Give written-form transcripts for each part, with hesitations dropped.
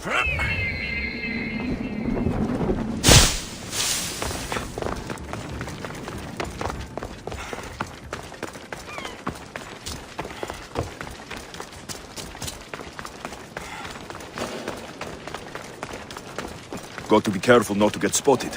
Got to be careful not to get spotted.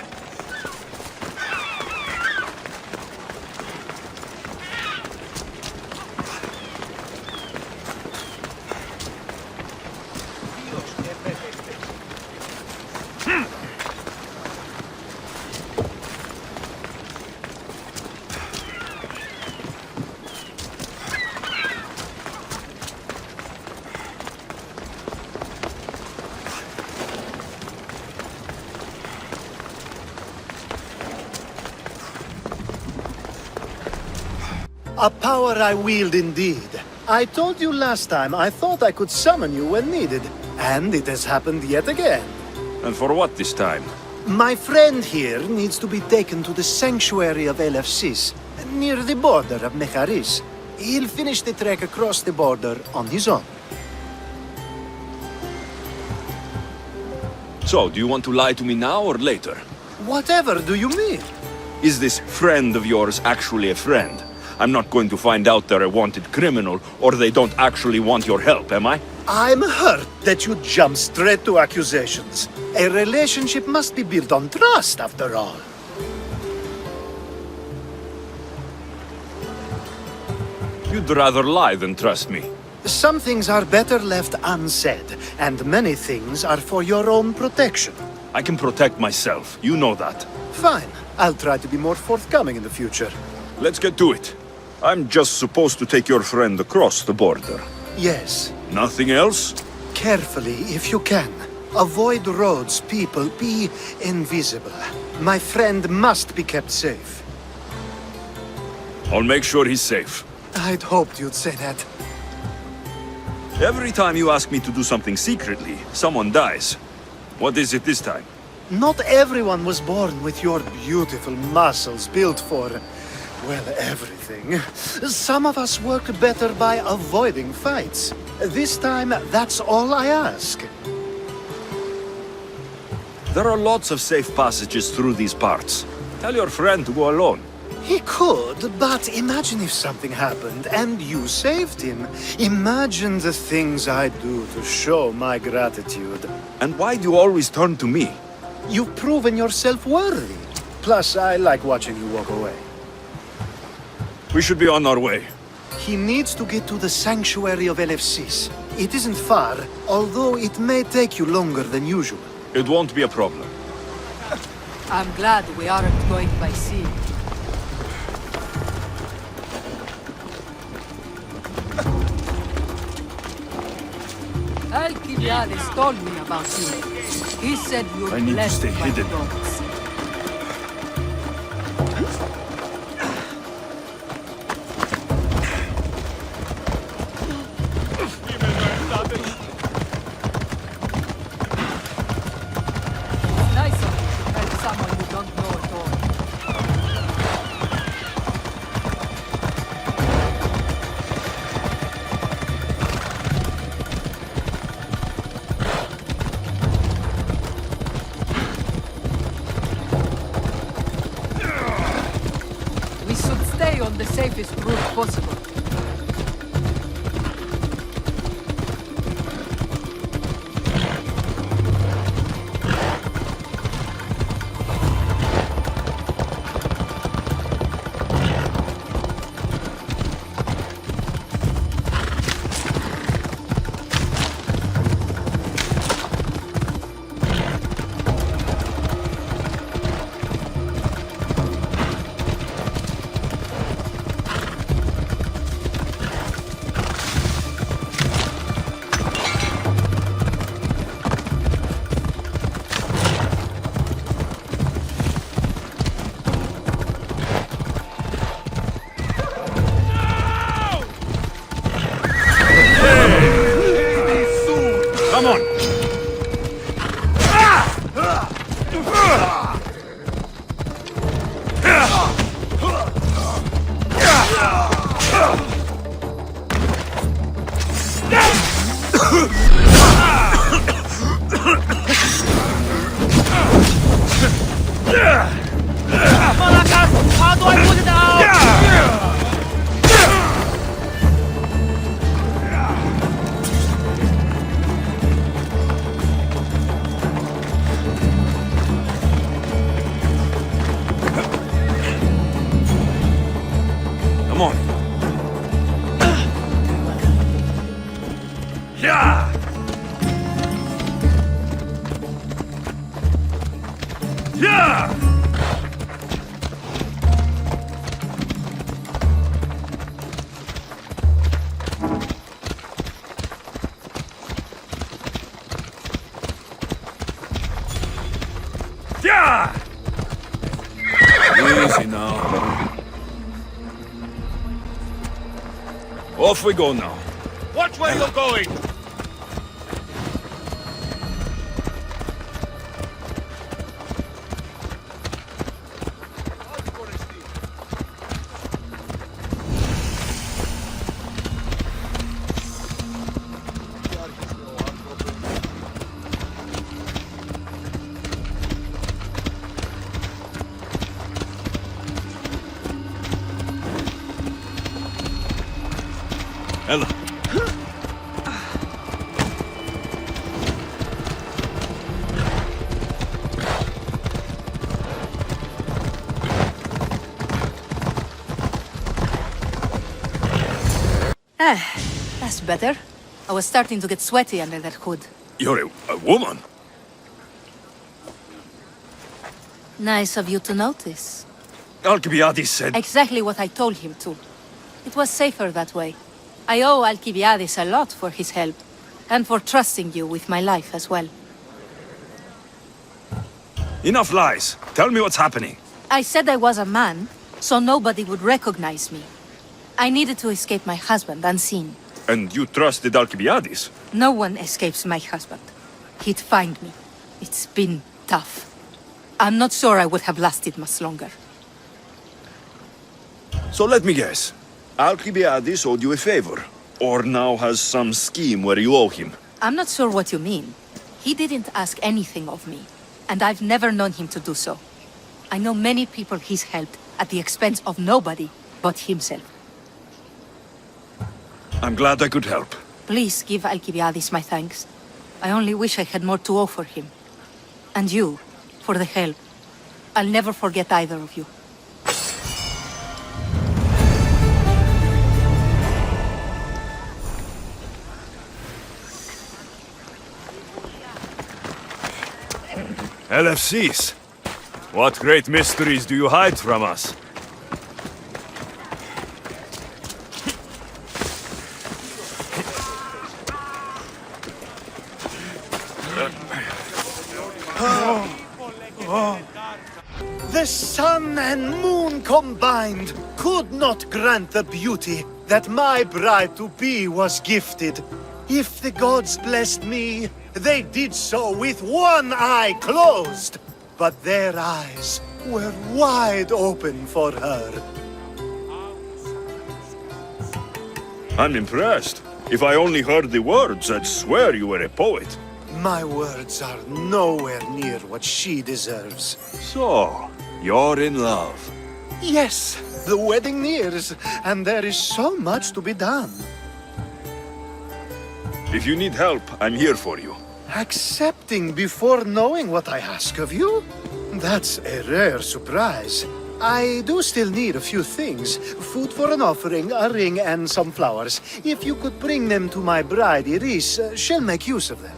A power I wield indeed. I told you last time I thought I could summon you when needed, and it has happened yet again. And for what this time? My friend here needs to be taken to the sanctuary of eleventh, near the border of Mecharis. He'll finish the trek across the border on his own. So, do you want to lie to me now or later? Whatever do you mean? Is this friend of yours actually a friend? I'm not going to find out they're a wanted criminal, or they don't actually want your help, am I? I'm hurt that you jump straight to accusations. A relationship must be built on trust, after all. You'd rather lie than trust me. Some things are better left unsaid, and many things are for your own protection. I can protect myself, you know that. Fine. I'll try to be more forthcoming in the future. Let's get to it. I'm just supposed to take your friend across the border. Yes. Nothing else? Carefully, if you can. Avoid roads, people, be invisible. My friend must be kept safe. I'll make sure he's safe. I'd hoped you'd say that. Every time you ask me to do something secretly, someone dies. What is it this time? Not everyone was born with your beautiful muscles built for, well, everything. Some of us work better by avoiding fights. This time, that's all I ask. There are lots of safe passages through these parts. Tell your friend to go alone. He could, but imagine if something happened and you saved him. Imagine the things I'd do to show my gratitude. And why do you always turn to me? You've proven yourself worthy. Plus, I like watching you walk away. We should be on our way. He needs to get to the sanctuary of eleventh. It isn't far, although it may take you longer than usual. It won't be a problem. I'm glad we aren't going by sea. Alkibiades told me about you. He said you're I need to blessed stay by hidden. the gods. It's nice of you to help someone you don't know at all. We should stay on the safest route possible. Come on! Malakas! How do I put it out? Come on. Yeah! Yeah! Yeah! Easy now. Off we go now. Watch where you're going! Ella. That's better. I was starting to get sweaty under that hood. You're a woman? Nice of you to notice. Alkibiades said... Exactly what I told him to. It was safer that way. I owe Alkibiades a lot for his help, and for trusting you with my life as well. Enough lies. Tell me what's happening. I said I was a man, so nobody would recognize me. I needed to escape my husband unseen. And you trusted Alkibiades? No one escapes my husband. He'd find me. It's been tough. I'm not sure I would have lasted much longer. So let me guess. Alkibiades owed you a favor, or now has some scheme where you owe him. I'm not sure what you mean. He didn't ask anything of me, and I've never known him to do so. I know many people he's helped at the expense of nobody but himself. I'm glad I could help. Please give Alkibiades my thanks. I only wish I had more to offer him. And you, for the help. I'll never forget either of you. LFCs. What great mysteries do you hide from us? The sun and moon combined could not grant the beauty that my bride-to-be was gifted. If the gods blessed me, they did so with one eye closed. But their eyes were wide open for her. I'm impressed. If I only heard the words, I'd swear you were a poet. My words are nowhere near what she deserves. So, you're in love. Yes, the wedding nears, and there is so much to be done. If you need help, I'm here for you. Accepting before knowing what I ask of you? That's a rare surprise. I do still need a few things. Food for an offering, a ring, and some flowers. If you could bring them to my bride, Iris, she'll make use of them.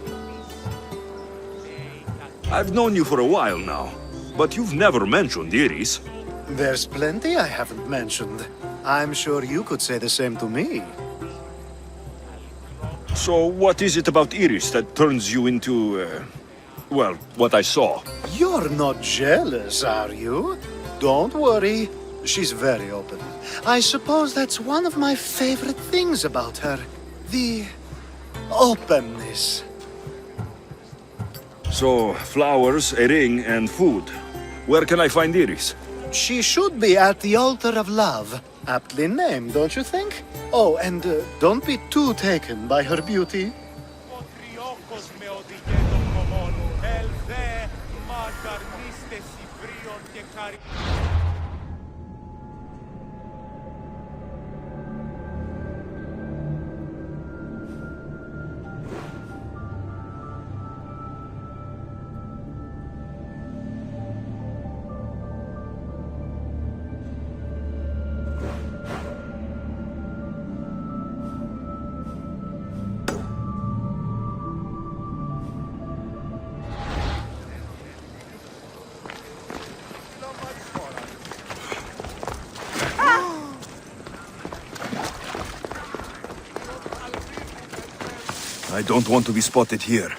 I've known you for a while now, but you've never mentioned Iris. There's plenty I haven't mentioned. I'm sure you could say the same to me. So what is it about Iris that turns you into, well, what I saw? You're not jealous, are you? Don't worry. She's very open. I suppose that's one of my favorite things about her. The openness. So, flowers, a ring, and food. Where can I find Iris? She should be at the altar of love. Aptly named, don't you think? Oh, and don't be too taken by her beauty. I don't want to be spotted here.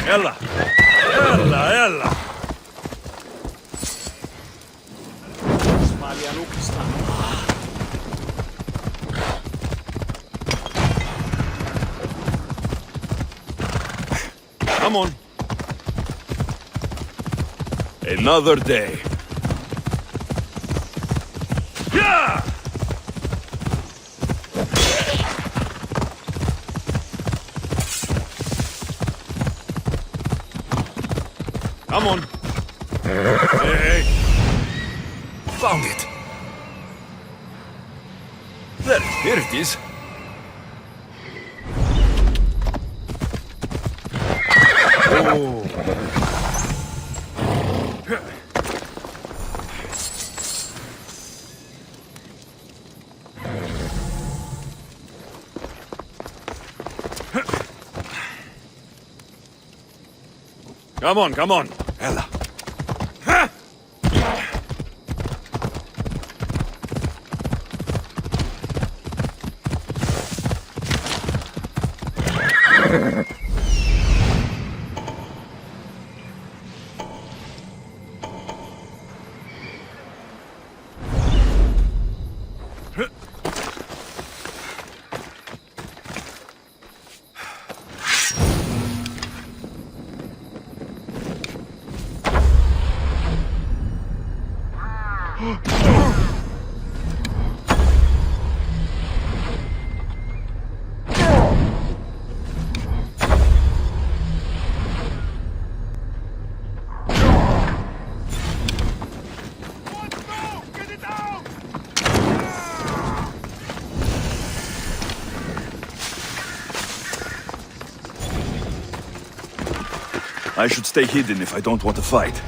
Έλα! Έλα, έλα! Come on. Another day. Yeah! Come on. Hey. Found it. There, here it is. Oh. Come on, come on. Ella. I should stay hidden if I don't want to fight.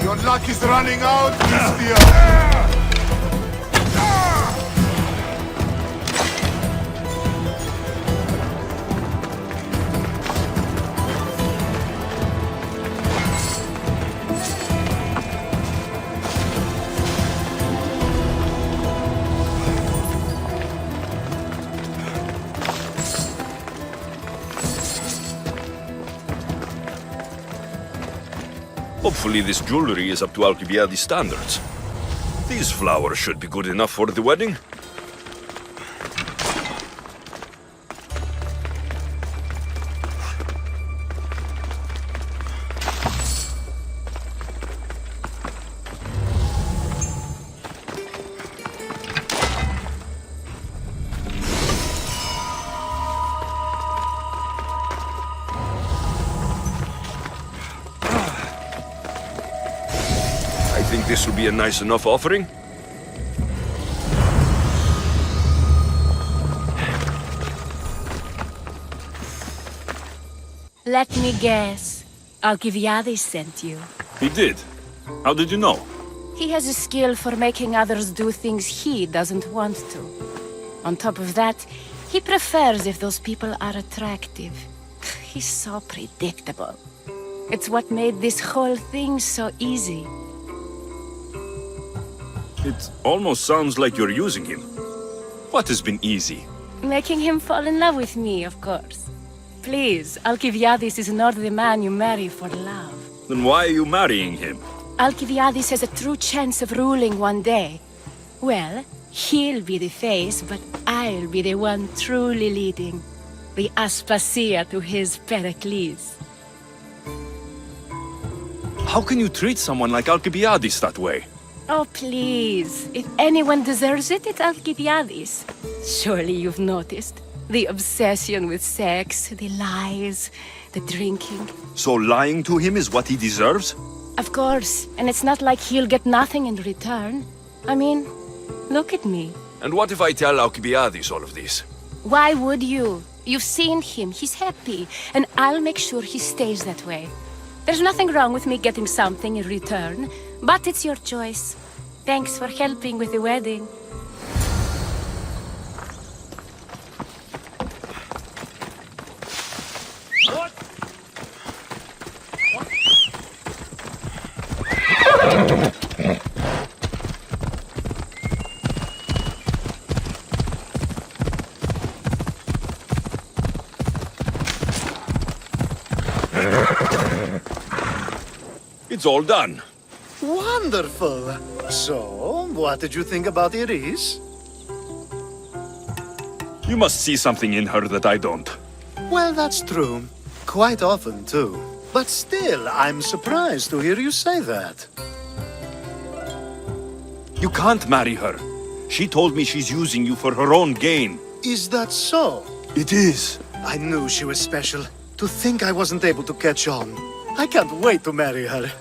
Your luck is running out, misthios. Hopefully this jewelry is up to Alkibiades standards. These flowers should be good enough for the wedding. I think this will be a nice enough offering. Let me guess. Alkibiades sent you. He did. How did you know? He has a skill for making others do things he doesn't want to. On top of that, he prefers if those people are attractive. He's so predictable. It's what made this whole thing so easy. It almost sounds like you're using him. What has been easy? Making him fall in love with me, of course. Please, Alkibiades is not the man you marry for love. Then why are you marrying him? Alkibiades has a true chance of ruling one day. Well, he'll be the face, but I'll be the one truly leading. The Aspasia to his Pericles. How can you treat someone like Alkibiades that way? Oh, please. If anyone deserves it, it's Alkibiades. Surely you've noticed. The obsession with sex, the lies, the drinking. So lying to him is what he deserves? Of course, and it's not like he'll get nothing in return. I mean, look at me. And what if I tell Alkibiades all of this? Why would you? You've seen him, he's happy, and I'll make sure he stays that way. There's nothing wrong with me getting something in return, but it's your choice. Thanks for helping with the wedding. It's all done. Wonderful. So, what did you think about Iris? You must see something in her that I don't. Well, that's true. Quite often, too. But still, I'm surprised to hear you say that. You can't marry her. She told me she's using you for her own gain. Is that so? It is. I knew she was special. To think I wasn't able to catch on. I can't wait to marry her.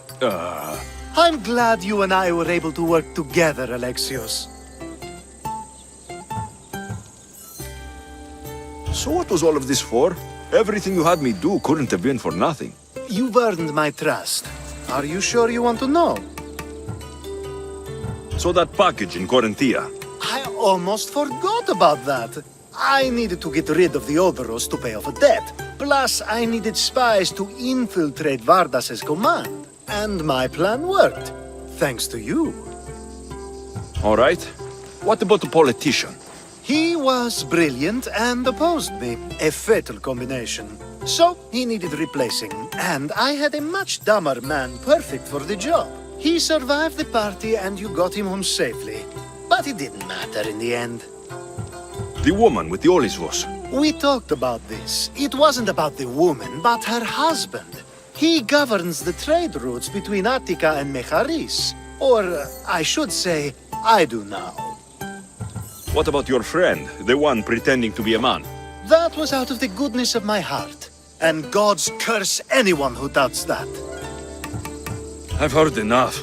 I'm glad you and I were able to work together, Alexios. So what was all of this for? Everything you had me do couldn't have been for nothing. You've earned my trust. Are you sure you want to know? So that package in Corinthia. I almost forgot about that. I needed to get rid of the Oberos to pay off a debt. Plus, I needed spies to infiltrate Vardas's command. And my plan worked. Thanks to you. All right. What about the politician? He was brilliant and opposed me. A fatal combination. So, he needed replacing. And I had a much dumber man perfect for the job. He survived the party and you got him home safely. But it didn't matter in the end. The woman with the Olisvos. We talked about this. It wasn't about the woman, but her husband. He governs the trade routes between Attica and Mecharis. Or, I should say, I do now. What about your friend, the one pretending to be a man? That was out of the goodness of my heart. And gods curse anyone who doubts that. I've heard enough.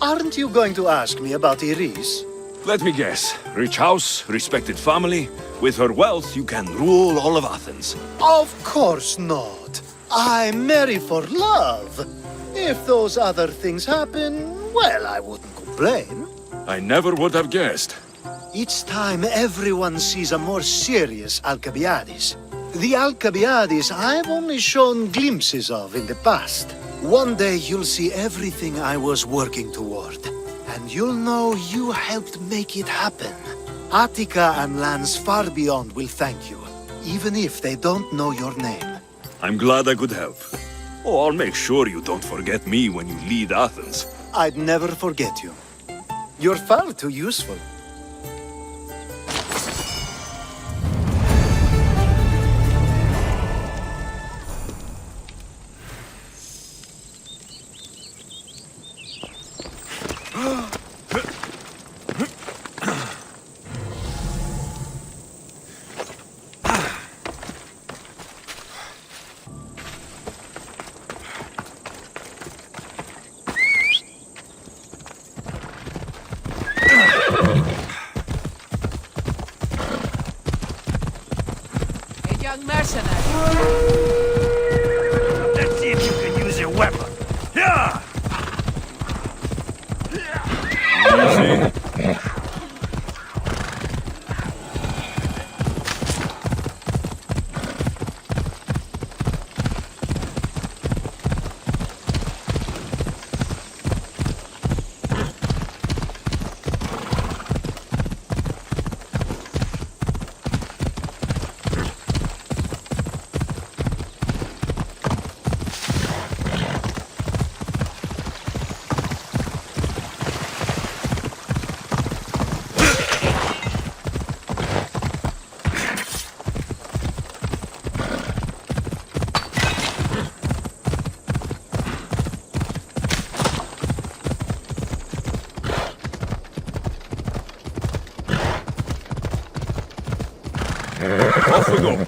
Aren't you going to ask me about Iris? Let me guess. Rich house, respected family. With her wealth, you can rule all of Athens. Of course not. I marry for love. If those other things happen, well, I wouldn't complain. I never would have guessed. Each time everyone sees a more serious Alkibiades. The Alkibiades I've only shown glimpses of in the past. One day you'll see everything I was working toward. And you'll know you helped make it happen. Attica and lands far beyond will thank you, even if they don't know your name. I'm glad I could help. Oh, I'll make sure you don't forget me when you lead Athens. I'd never forget you. You're far too useful. A young mercenary. Let's see if you can use your weapon. Yeah! Easy. Off we go.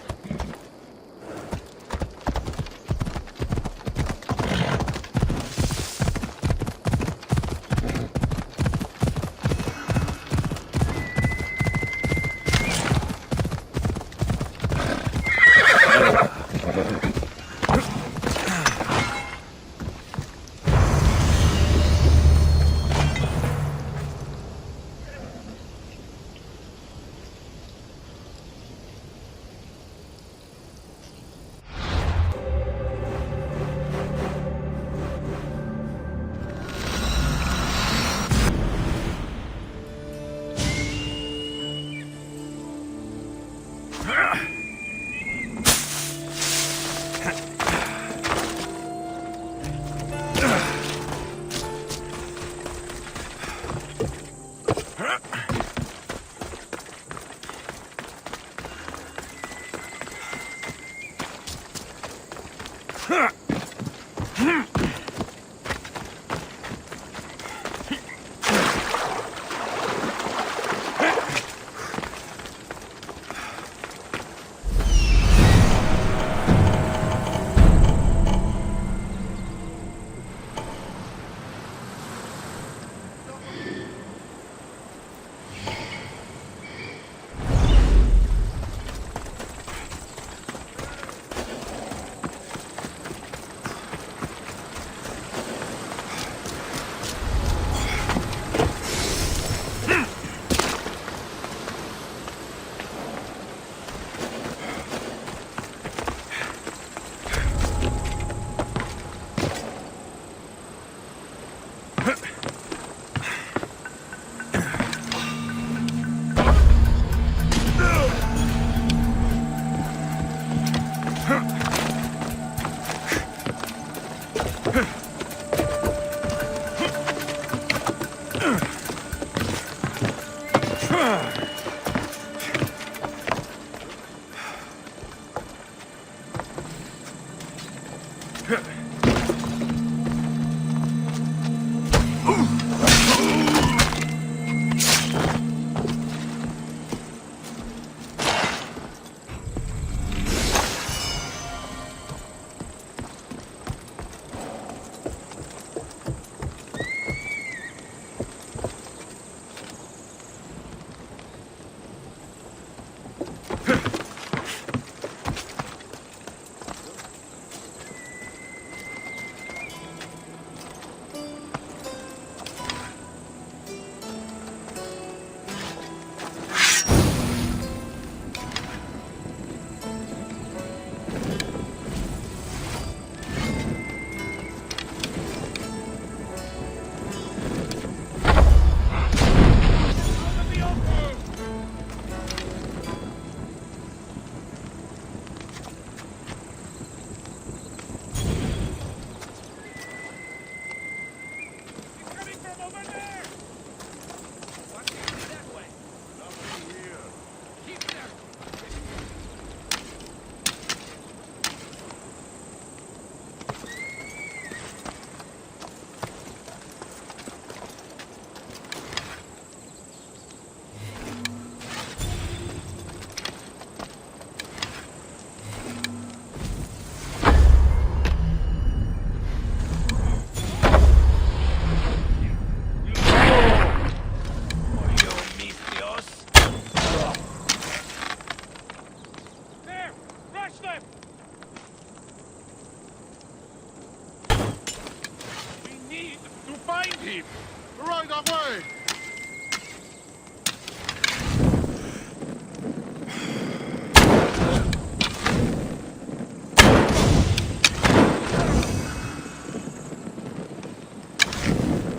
Right away!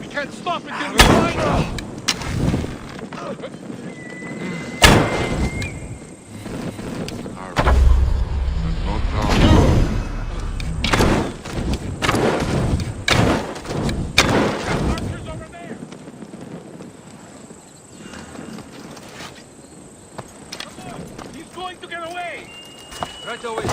We can't stop until we find her! Right away.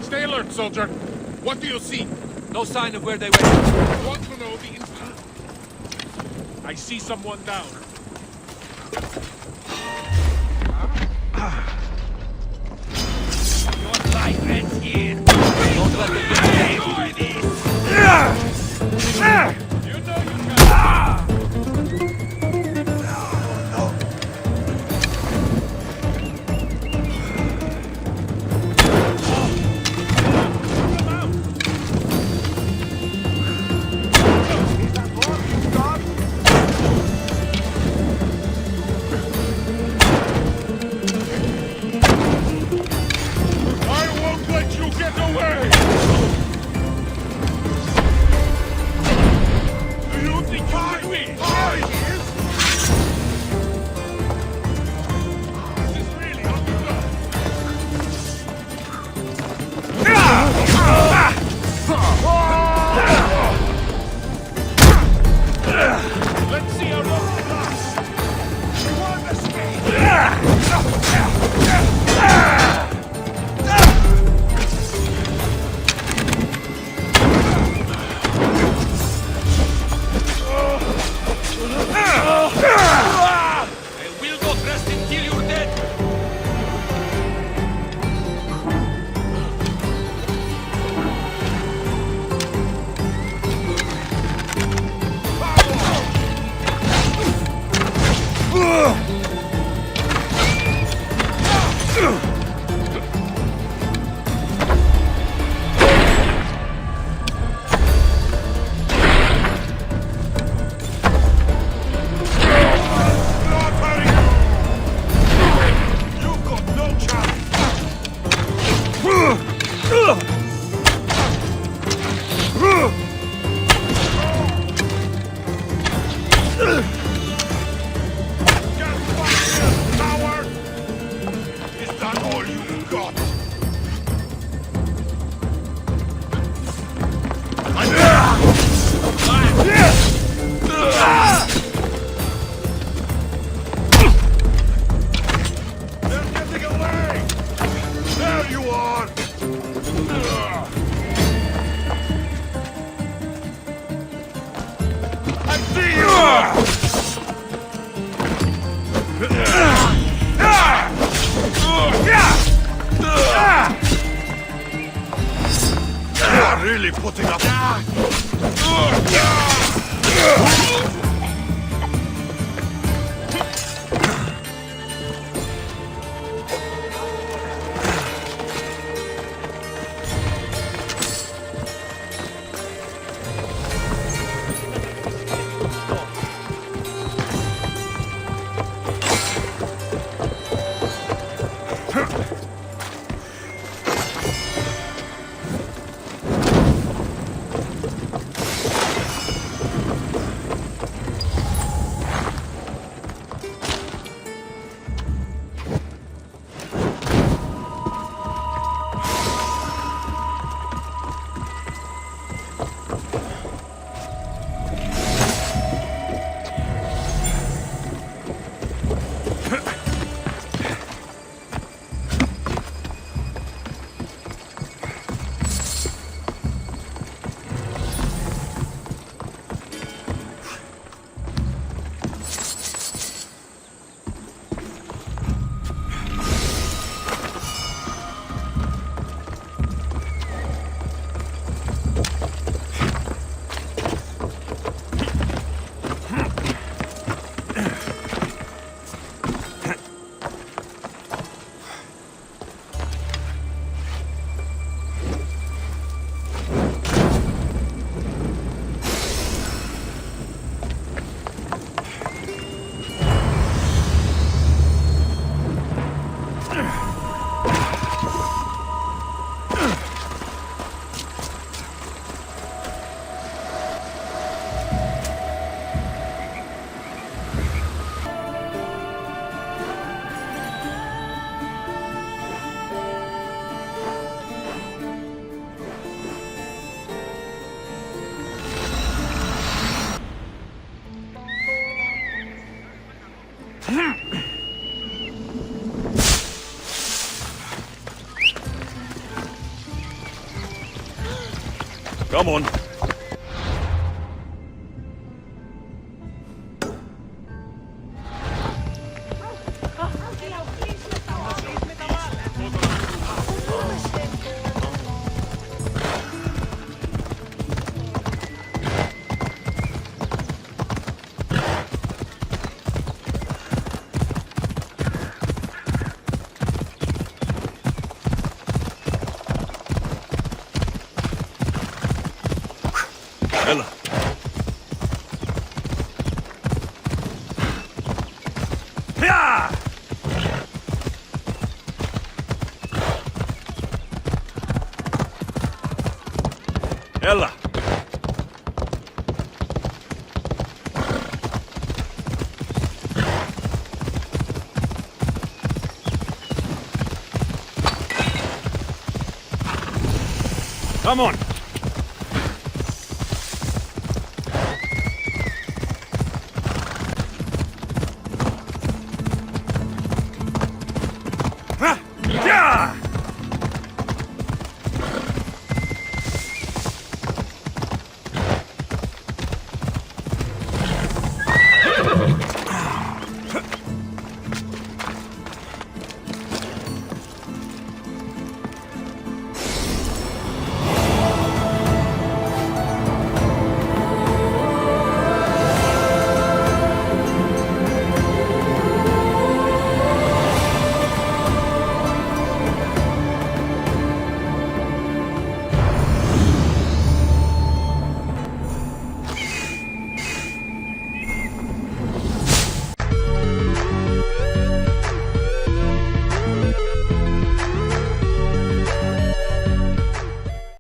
Stay alert, soldier. What do you see? No sign of where they went. I want to know the instant. I see someone down. Your life ends here. Don't let them get away with this. You know you can. Come on. Έλα. Έλα. Come on.